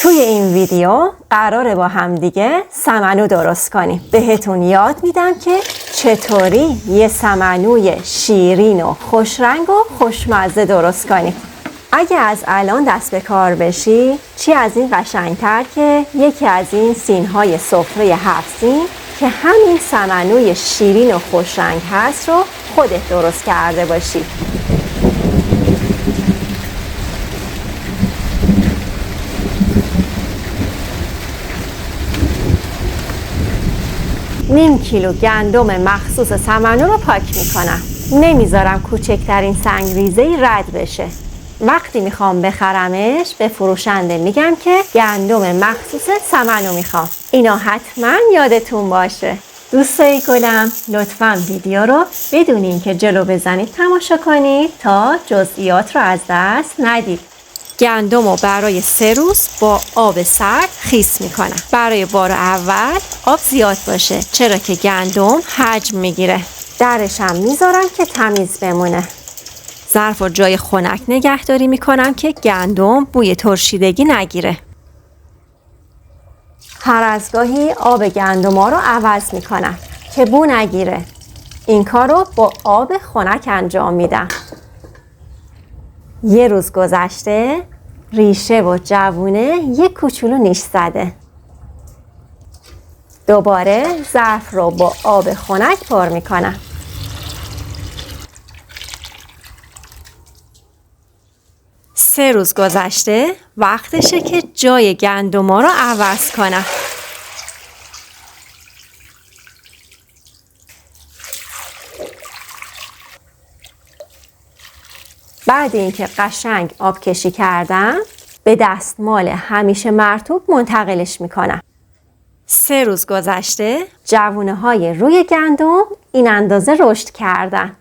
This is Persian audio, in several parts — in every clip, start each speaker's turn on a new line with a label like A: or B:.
A: توی این ویدیو قراره با هم دیگه سمنو درست کنیم. بهتون یاد میدم که چطوری یه سمنوی شیرین و خوشرنگ و خوشمزه درست کنیم. اگه از الان دست به کار بشی، چی از این قشنگتر که یکی از این سینهای سفره 7 سین که همین سمنوی شیرین و خوشرنگ هست رو خودت درست کرده باشی. نیم کیلو گندم مخصوص سمنو رو پاک میکنم. نمیذارم کوچکترین سنگریزه‌ای رد بشه. وقتی میخوام بخرمش به فروشنده میگم که گندم مخصوص سمنو میخوام. اینا حتما یادتون باشه. دوستای گلم لطفاً ویدیو رو بدون اینکه جلو بزنید تماشا کنید تا جزئیات رو از دست ندید. گندم رو برای 3 روز با آب سرد خیس میکنم. برای بار اول آب زیاد باشه چرا که گندم حجم میگیره. درش هم میذارم که تمیز بمونه. ظرف رو جای خنک نگهداری میکنم که گندم بوی ترشیدگی نگیره. هر از گاهی آب گندم‌ها رو عوض میکنم که بو نگیره. این کار رو با آب خنک انجام میدم. 1 روز گذشته، ریشه و جوونه 1 کوچولو نیش زده. دوباره ظرف رو با آب خنک پر میکنم. 3 روز گذشته، وقتشه که جای گندما رو عوض کنم. بعد اینکه قشنگ آب کشی کردم، به دستمال همیشه مرطوب منتقلش میکنم. 3 روز گذشته، جوونه های روی گندم این اندازه رشد کردن.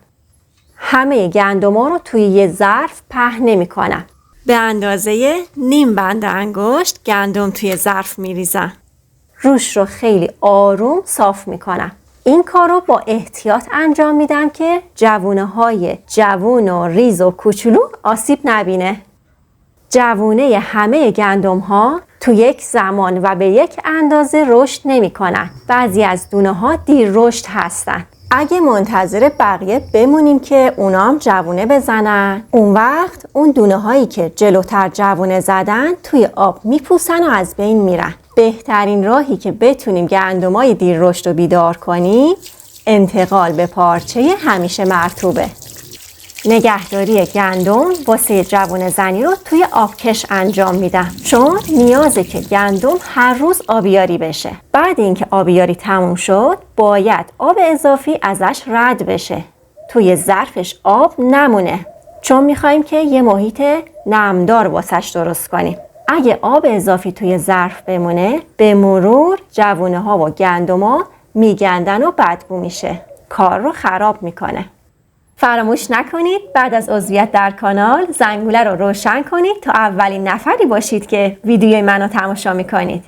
A: همه گندما رو توی یه ظرف پهن نمیکنم. به اندازه نیم بند انگشت گندم توی ظرف میریزم. روش رو خیلی آروم صاف میکنم. این کار رو با احتیاط انجام میدم که جوونه های جوون و ریز و کوچولو آسیب نبینه. جوونه همه گندم ها تو یک زمان و به یک اندازه رشد نمی کنن. بعضی از دونه ها دیر رشد هستن. اگه منتظر بقیه بمونیم که اونام جوونه بزنن، اون وقت اون دونه هایی که جلوتر جوونه زدن توی آب میپوسن و از بین میرن. بهترین راهی که بتونیم گندمای دیر رشد رو بیدار کنیم انتقال به پارچه همیشه مرطوبه. نگهداری گندم واسه جوونه زنی رو توی آبکش انجام میدم چون نیازه که گندم هر روز آبیاری بشه. بعد اینکه آبیاری تموم شد باید آب اضافی ازش رد بشه. توی ظرفش آب نمونه چون میخوایم که یه محیط نمدار واسش درست کنیم. اگه آب اضافی توی ظرف بمونه به مرور جوونه ها و گندما میگندن و بدبو میشه. کار رو خراب میکنه. فراموش نکنید بعد از عضویت در کانال زنگوله رو روشن کنید تا اولین نفری باشید که ویدیوی منو تماشا میکنید.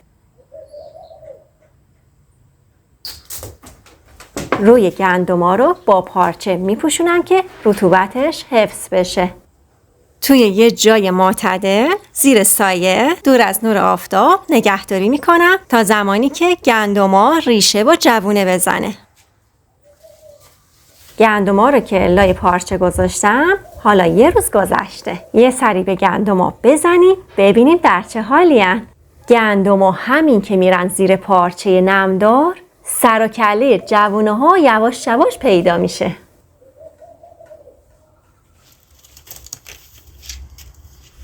A: روی گندما رو با پارچه میپوشونم که رطوبتش حفظ بشه. توی یه جای معتدل زیر سایه دور از نور آفتاب نگهداری میکنم تا زمانی که گندما ریشه و جوونه بزنه. گندما رو که لای پارچه گذاشتم حالا 1 روز گذشته. یه سری به گندما بزنیم ببینیم در چه حالین. گندما همین که میرن زیر پارچه نمدار سر و کله جوونه ها یواش یواش پیدا میشه.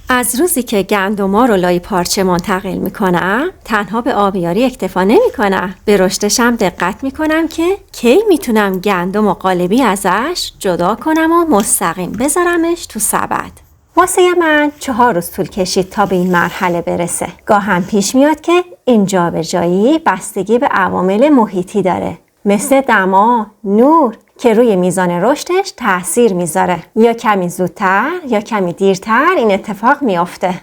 A: از روزی که گندما رو لای پارچه منتقل میکنم تنها به آبیاری اکتفا نمیکنم. به رشدشم دقت میکنم که کی میتونم گندم و قالبی ازش جدا کنم و مستقیم بذارمش تو سبد. واسه من 4 روز طول کشید تا به این مرحله برسه. گاهم پیش میاد که این جابجایی بستگی به عوامل محیطی داره مثل دما، نور که روی میزان رشدش تأثیر میذاره. یا کمی زودتر یا کمی دیرتر این اتفاق میافته.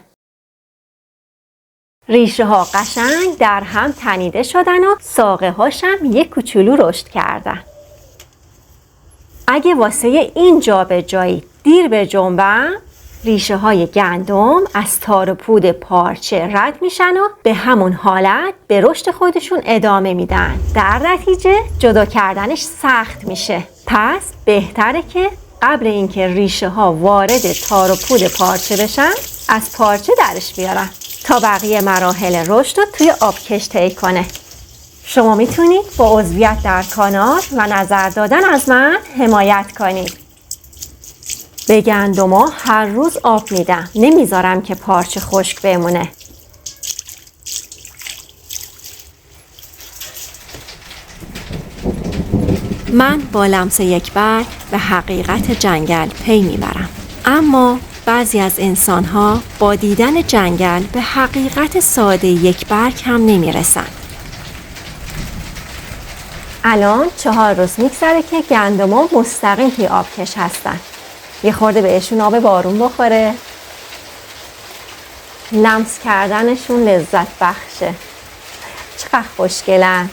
A: ریشه ها قشنگ در هم تنیده شدن و ساقه هاشم 1 کوچولو رشد کردن. اگه واسه این جابجایی دیر به جنبم ریشه های گندم از تار و پود پارچه رد میشن و به همون حالت به رشد خودشون ادامه میدن. در نتیجه جدا کردنش سخت میشه. پس بهتره که قبل اینکه ریشه ها وارد تار و پود پارچه بشن از پارچه درش بیارن تا بقیه مراحل رشد رو توی آبکش طی کنه. شما میتونید با عضویت در کانال و نظر دادن از من حمایت کنید. به گندما هر روز آب میدم. نمیذارم که پارچه خشک بمونه. من با لمس یک برگ به حقیقت جنگل پی میبرم. اما بعضی از انسانها با دیدن جنگل به حقیقت ساده یک برگ هم نمیرسن. الان 4 روز میگذره که گندما مستقیم توی آبکش هستن. یه خورده بهشون آب بارون بخوره. لمس کردنشون لذت بخشه. چقدر خوشگلن.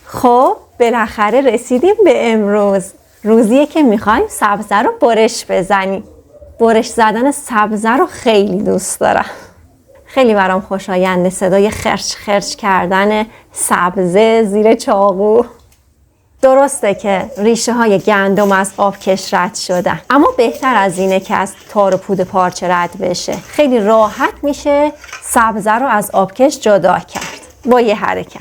A: خب بالاخره رسیدیم به امروز. روزیه که میخوایم سبزه رو برش بزنیم. برش زدن سبزه رو خیلی دوست دارم. خیلی برام خوشاینده صدای خرچ خرچ کردن سبزه زیر چاقو. درسته که ریشه های گندم از آبکش رد شدن، اما بهتر از اینه که از تار و پود پارچه رد بشه. خیلی راحت میشه سبزه رو از آبکش جدا کرد با یه حرکت.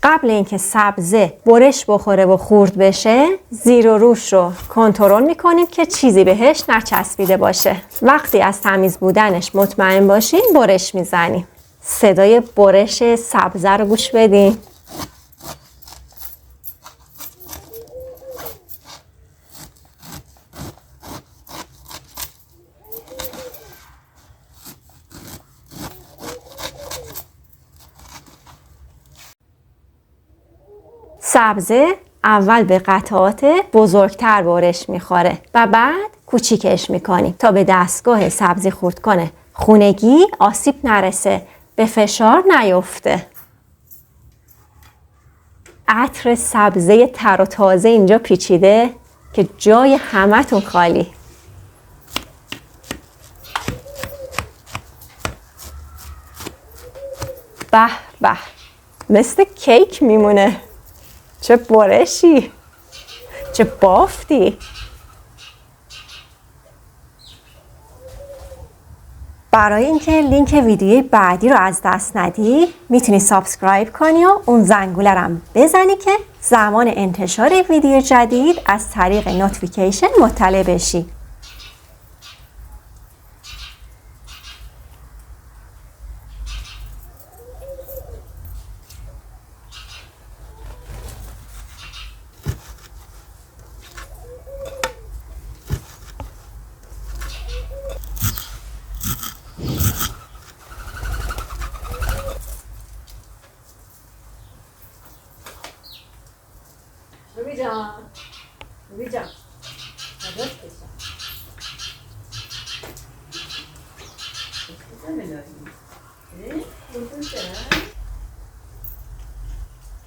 A: قبل اینکه سبزه برش بخوره و خورد بشه، زیر و روش رو کنترل میکنیم که چیزی بهش نچسبیده باشه. وقتی از تمیز بودنش مطمئن باشیم برش میزنیم. صدای برش سبزه رو گوش بدیم. سبزه اول به قطعات بزرگتر برش میخوره و بعد کوچیکش میکنیم تا به دستگاه سبزی خورد کنه خونگی آسیب نرسه، به فشار نیفته. عطر سبزه تر و تازه اینجا پیچیده که جای همتون خالی. به به، مثل کیک میمونه. چه برشی، چه بافتی. برای اینکه لینک ویدیوی بعدی رو از دست ندی میتونی سابسکرایب کنی و اون زنگوله رو هم بزنی که زمان انتشار ویدیو جدید از طریق نوتیفیکیشن مطلع بشی. روبی جان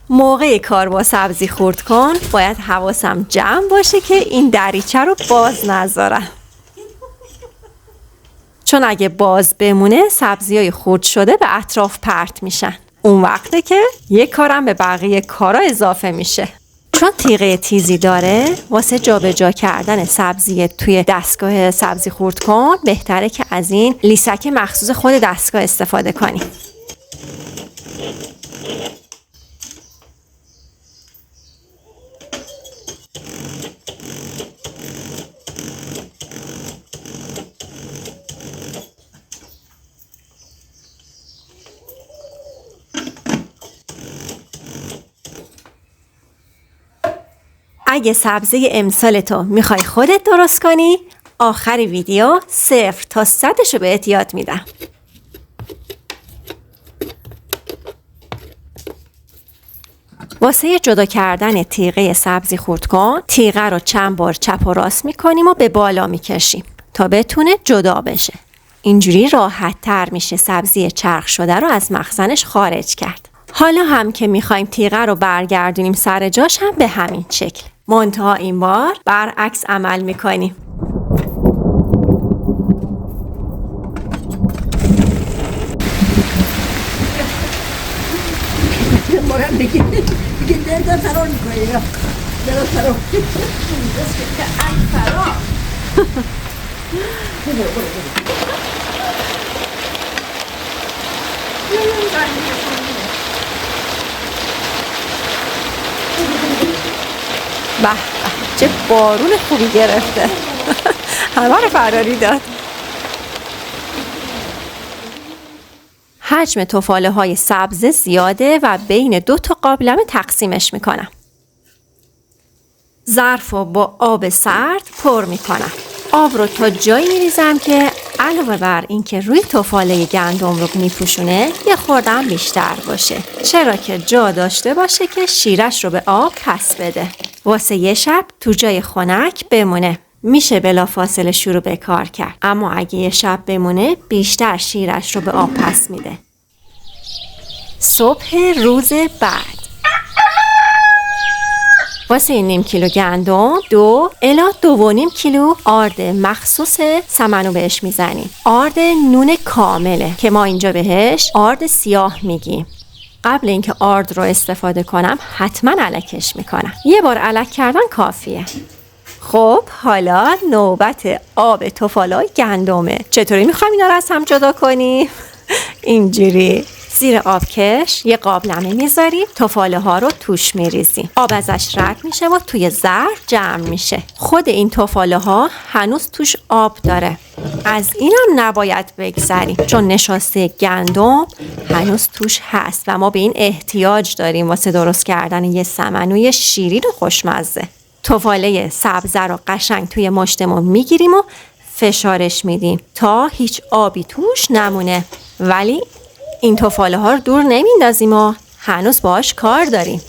A: موقع کار با سبزی خورد کن باید حواسم جمع باشه که این دریچه رو باز نذارم، چون اگه باز بمونه سبزیای خرد شده به اطراف پرت میشن. اون وقته که یک کارم به بقیه کارا اضافه میشه. چون تیغه تیزی داره واسه جابجا کردن سبزی توی دستگاه سبزی خورد کن بهتره که از این لیسک مخصوص خود دستگاه استفاده کنی. اگه سبزی امسال تو میخوای خودت درست کنی، آخر ویدیو 0 تا 100 بهت یاد میدم. واسه جدا کردن تیغه سبزی خورد کن، تیغه رو چند بار چپ و راست میکنیم و به بالا میکشیم تا بتونه جدا بشه. اینجوری راحت تر میشه سبزی چرخ شده رو از مخزنش خارج کرد. حالا هم که میخوایم تیغه رو برگردونیم سر جاش هم به همین شکل. منتها این بار برعکس عمل میکنیم. به چه بارون خوبی گرفته. همه رو فراری داد. حجم تفاله های سبز زیاده و بین 2 تا قابلمه تقسیمش میکنم. ظرف رو با آب سرد پر میکنم. آب رو تا جایی میریزم که علاوه بر اینکه روی تفاله گندم رو میپوشونه یه خوردم بیشتر باشه، چرا که جا داشته باشه که شیرش رو به آب پس بده. واسه یه شب تو جای خنک بمونه. میشه بلافاصله شروع به کار کرد، اما اگه یه شب بمونه بیشتر شیرش رو به آب پس میده. صبح روز بعد واسه نیم کیلو گندم 2 الی 2.5 کیلو آرد مخصوص سمنو بهش میزنیم. آرد نون کامله که ما اینجا بهش آرد سیاه میگیم. قبل اینکه آرد رو استفاده کنم حتما الکش میکنم. یه بار الک کردن کافیه. خب حالا نوبت آب تفاله‌های گندمه. چطوری میخوایم اینا رو از هم جدا کنیم؟ اینجوری زیر آبکش یه قابلمه میذاریم، تفاله ها رو توش میریزیم. آب ازش رد میشه و توی ظرف جمع میشه. خود این تفاله ها هنوز توش آب داره. از اینم نباید بگذریم چون نشاسته گندم هنوز توش هست و ما به این احتیاج داریم واسه درست کردن یه سمنوی شیرین و خوشمزه. تفاله سبز رو قشنگ توی مشتمون میگیریم و فشارش میدیم تا هیچ آبی توش نمونه. ولی این تفاله ها رو دور نمیندازیم و هنوز باهاش کار داریم.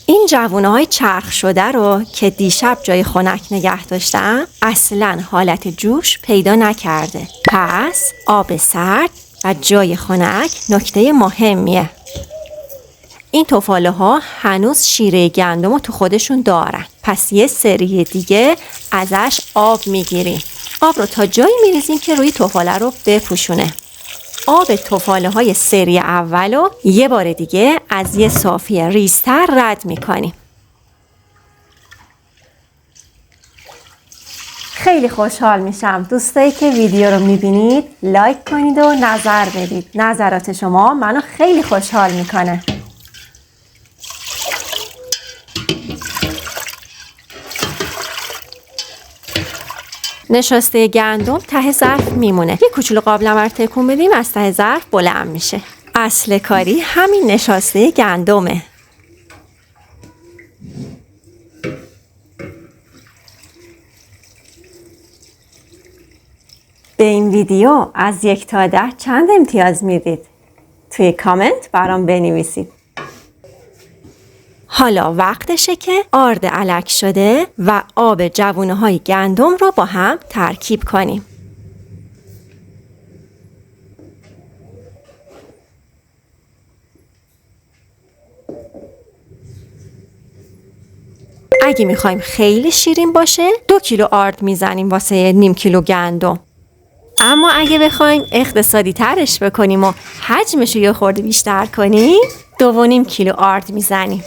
A: این جوونه های چرخ شده رو که دیشب جای خنک نگه داشتم اصلا حالت جوش پیدا نکرده. پس آب سرد و جای خنک نکته مهمیه. این تفاله ها هنوز شیره گندم رو تو خودشون دارن. پس یه سری دیگه ازش آب میگیریم. آب رو تا جایی میریزیم که روی تفاله رو بپوشونه. آب تفاله های سری اول رو یه بار دیگه از یه صافی ریزتر رد میکنیم. خیلی خوشحال میشم دوستایی که ویدیو رو میبینید لایک کنید و نظر بدید. نظرات شما منو خیلی خوشحال میکنه. نشاسته گندم ته ظرف میمونه. یه کوچولو قابلمه رو تکون بدیم از ته ظرف بلند میشه. اصل کاری همین نشاسته گندمه. به این ویدیو از 1 تا 10 چند امتیاز میدید؟ توی کامنت برام بنویسید. حالا وقتشه که آرد الک شده و آب جوونه های گندم رو با هم ترکیب کنیم. اگه میخوایم خیلی شیرین باشه 2 کیلو آرد میزنیم واسه نیم کیلو گندم. اما اگه بخوایم اقتصادی ترش بکنیم و حجمش رو یه خورده بیشتر کنیم 2.5 کیلو آرد میزنیم.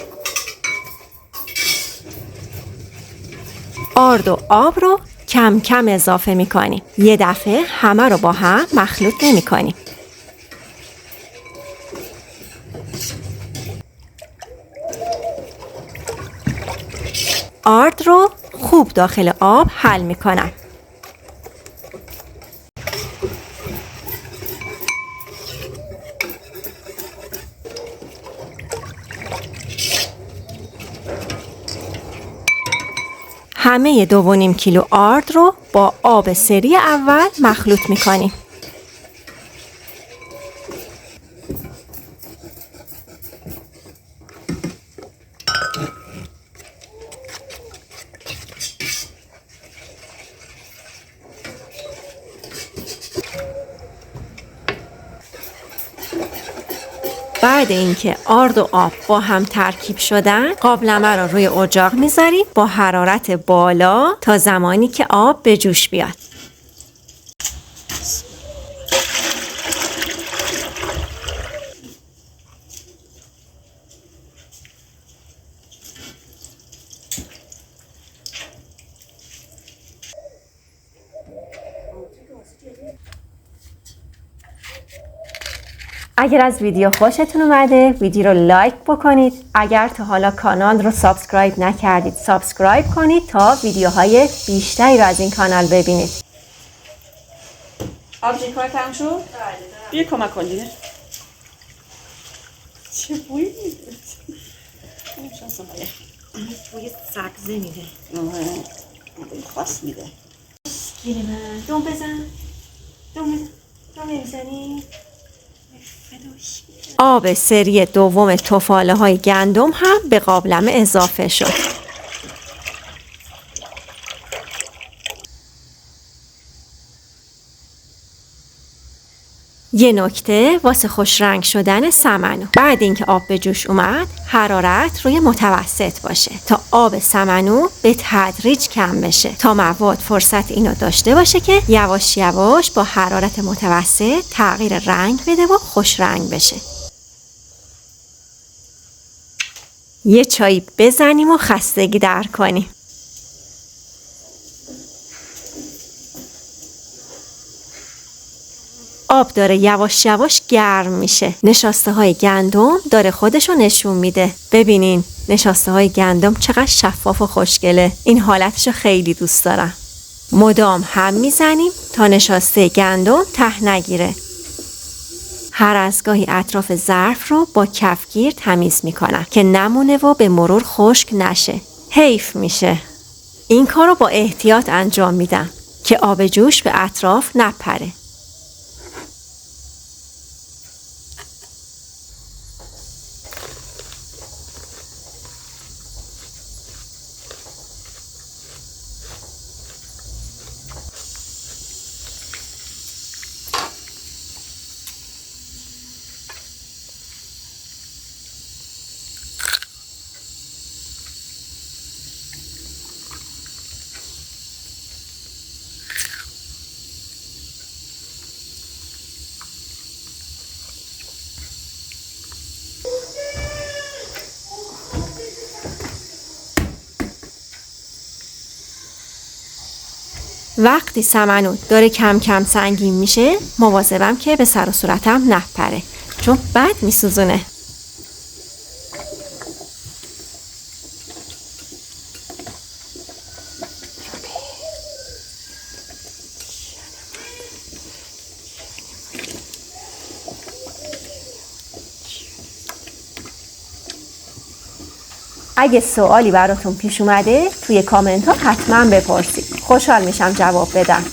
A: آرد و آب رو کم کم اضافه میکنیم. یه دفعه همه رو با هم مخلوط نمیکنیم. آرد رو خوب داخل آب حل میکنم. همه 2.5 کیلو آرد رو با آب سری اول مخلوط میکنیم. بعد اینکه آرد و آب با هم ترکیب شدن، قابلمه رو روی اجاق میذاریم با حرارت بالا تا زمانی که آب به جوش بیاد. اگر از ویدیو خوشتون اومده ویدیو رو لایک بکنید. اگر تا حالا کانال رو سابسکرایب نکردید سابسکرایب کنید تا ویدیوهای بیشتری رو از این کانال ببینید.
B: آبجین کار تمام شد؟ بیا کمک کن دیگه. چه بویی میده؟
A: بوی سبزه میده.
B: بوی خاص میده.
A: گیره من دوم بزن. دوم نمیزنی؟ آب سری دوم تفاله های گندم هم به قابلمه اضافه شد. یه نکته واسه خوش رنگ شدن سمنو. بعد اینکه آب به جوش اومد حرارت روی متوسط باشه تا آب سمنو به تدریج کم بشه تا مواد فرصت اینو داشته باشه که یواش یواش با حرارت متوسط تغییر رنگ بده و خوش رنگ بشه. یه چایی بزنیم و خستگی در کنیم. آب داره یواش یواش گرم میشه. نشاسته های گندم داره خودشو نشون میده. ببینین نشاسته های گندم چقدر شفاف و خوشگله. این حالتشو خیلی دوست دارم. مدام هم میزنیم تا نشاسته گندم ته نگیره. هر از گاهی اطراف ظرف رو با کفگیر تمیز میکنم که نمونه و به مرور خشک نشه. حیف میشه. این کارو با احتیاط انجام میدم که آب جوش به اطراف نپره. وقتی سمنو داره کم کم سنگین میشه مواظبم که به سر و صورتم نپره چون بد میسوزونه. اگه سوالی براتون پیش اومده توی کامنت ها حتما بپرسید. خوشحال میشم جواب بدم.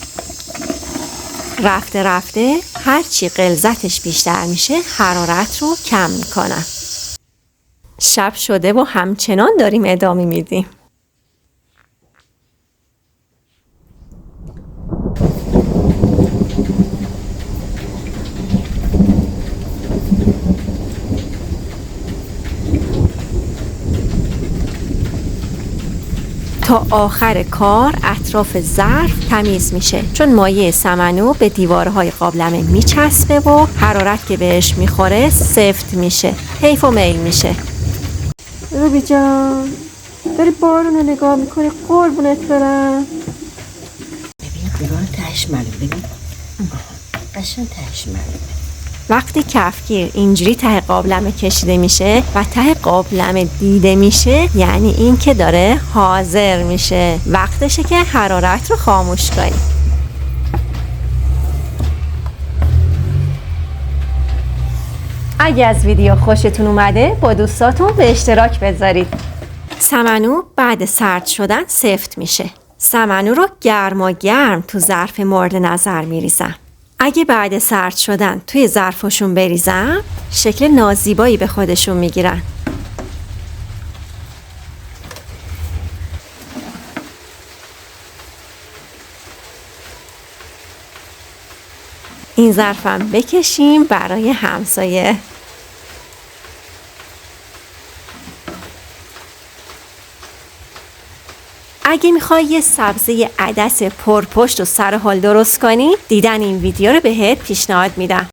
A: رفته رفته هرچی غلظتش بیشتر میشه حرارت رو کم میکنم. شب شده و همچنان داریم ادامه میدیم. تا آخر کار اطراف ظرف تمیز میشه چون مایع سمنو به دیوارهای قابلمه میچسبه و حرارت که بهش میخوره سفت میشه. حیف و میل میشه. روبی جان داری بارون رو نگاه میکنی قربونت برم.
B: ببین دیوار تهش معلوم. ببین قشنگ تهش معلومه.
A: وقتی کفگیر اینجوری ته قابلمه کشیده میشه و ته قابلمه دیده میشه یعنی این که داره حاضر میشه. وقتشه که حرارت رو خاموش کنیم. اگه از ویدیو خوشتون اومده با دوستاتون به اشتراک بذارید. سمنو بعد سرد شدن سفت میشه. سمنو رو گرم تو ظرف مورد نظر میریزم. اگه بعد سرد شدن توی ظرفشون بریزم شکل نازیبایی به خودشون میگیرن. این ظرفم بکشیم برای همسایه. اگه میخوای یه سبزی عدس پرپشت و سر حال درست کنی، دیدن این ویدیو رو بهت پیشنهاد میدم.